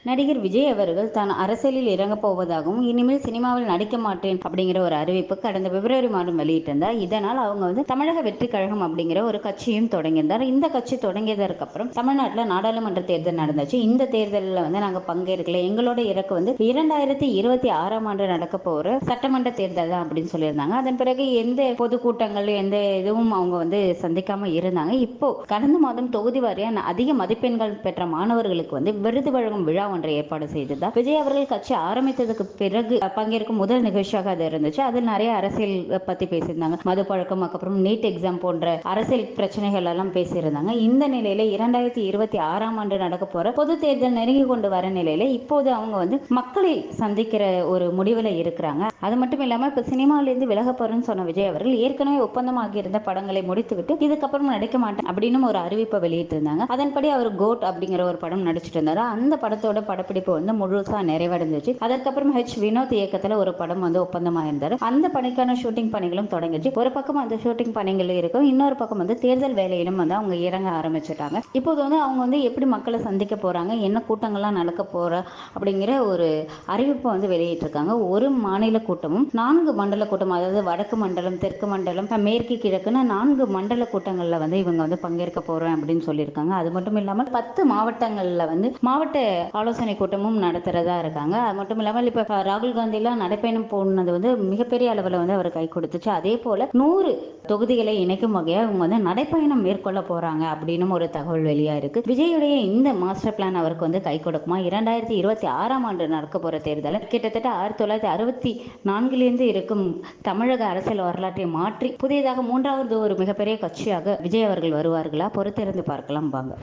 நடிகர் விஜய் அவர்கள் தான் அரசியலில் இறங்கப் போவதாகவும் இனிமேல் சினிமாவில் நடிக்க மாட்டேன் அப்படிங்கிற ஒரு அறிவிப்பு கடந்த பிப்ரவரி மாதம் வெளியிட்டிருந்தார். இதனால் அவங்க தமிழக வெற்றி கழகம் அப்படிங்கிற ஒரு கட்சியும் தொடங்கியிருந்தார். இந்த கட்சி தொடங்கியதற்கு அப்புறம் தமிழ்நாட்டில் நாடாளுமன்ற தேர்தல் நடந்துச்சு. இந்த தேர்தலில் நாங்கள் பங்கேற்கல. எங்களோட இலக்கு 2026ஆம் ஆண்டு நடக்க போற சட்டமன்ற தேர்தல் தான் அப்படின்னு சொல்லியிருந்தாங்க. அதன் பிறகு எந்த பொதுக்கூட்டங்கள் எந்த இதுவும் அவங்க சந்திக்காம இருந்தாங்க. இப்போ கடந்த மாதம் தொகுதி வாரியா அதிக மதிப்பெண்கள் பெற்ற மாணவர்களுக்கு விருது வழங்கும் விழா ஒன்றை ஏற்பாடு செய்ததா விஜய் அவர்கள் கட்சி ஆரம்பித்ததுக்கு பிறகு பங்கேற்கும் முதல் நிகழ்ச்சியாக அது இருந்துச்சு. அதில் நிறைய அரசியல் பத்தி பேசியிருந்தாங்க. மது பழக்கம், அப்புறம் நீட் எக்ஸாம் போன்ற அரசியல் பிரச்சனைகள் எல்லாம் பேசியிருந்தாங்க. இந்த நிலையில 2026ஆம் ஆண்டு நடக்க போற பொது தேர்தல் நெருங்கி கொண்டு வர நிலையில இப்போது அவங்க மக்களை சந்திக்கிற ஒரு முடிவுல இருக்கிறாங்க. அது மட்டும் இல்லாம இப்ப சினிமாவிலிருந்து விலக போறேன்னு சொன்ன விஜய் அவர்கள் ஏற்கனவே ஒப்பந்தமாகி இருந்த படங்களை முடித்துவிட்டு இதுக்கப்புறம் நடிக்க மாட்டேன் அப்படின்னு ஒரு அறிவிப்பை வெளியிட்டிருந்தாங்க. அதன்படி அவர் கோட் அப்படிங்கிற ஒரு படம் நடிச்சிட்டு இருந்தாரு. அந்த படத்தோட படப்பிடிப்பு முழுசா நிறைவடைஞ்சிச்சு. அதற்கப்புறம் வினோத் இயக்கத்துல ஒரு படம் ஒப்பந்தமாயிருந்தாரு. அந்த பணிக்கான ஷூட்டிங் பணிகளும் தொடங்கிச்சு. ஒரு பக்கம் அந்த ஷூட்டிங் பணிகள் இருக்கும், இன்னொரு பக்கம் தேர்தல் வேலையிலும் அவங்க இறங்க ஆரம்பிச்சுட்டாங்க. இப்போது அவங்க எப்படி மக்களை சந்திக்க போறாங்க, என்ன கூட்டங்கள்லாம் நடக்க போற அப்படிங்கிற ஒரு அறிவிப்பு வெளியிட்டிருக்காங்க. ஒரு மாநில கூட்டமும் 4 மண்டல கூட்டம், அதாவது வடக்கு மண்டலம், தெற்கு மண்டலம், மேற்கு கிழக்குன்னு 4 மண்டல கூட்டங்கள்ல இவங்க பங்கேற்க போறேன் அப்படின்னு சொல்லியிருக்காங்க. அது மட்டும் இல்லாமல் 10 மாவட்டங்கள்ல மாவட்ட ஆலோசனை கூட்டமும் நடத்துறதா இருக்காங்க. அது மட்டும் இல்லாமல் இப்ப ராகுல் காந்தி எல்லாம் நடைப்பயணம் போனது மிகப்பெரிய அளவில் அவர் கை கொடுத்துச்சு. அதே போல 100 தொகுதிகளை இணைக்கும் வகையா இவங்க நடைப்பயணம் மேற்கொள்ள போறாங்க அப்படின்னு ஒரு தகவல் வெளியா இருக்கு. விஜயுடைய இந்த மாஸ்டர் பிளான் அவருக்கு கை கொடுக்குமா? 2026ஆம் ஆண்டு நடக்க போற தேர்தல் கிட்டத்தட்ட 1964 இருக்கும் தமிழக அரசியல் வரலாற்றை மாற்றி புதியதாக 3வது ஒரு மிகப்பெரிய கட்சியாக விஜய் அவர்கள் வருவார்களா? பொறுத்திருந்து பார்க்கலாம் வாங்க.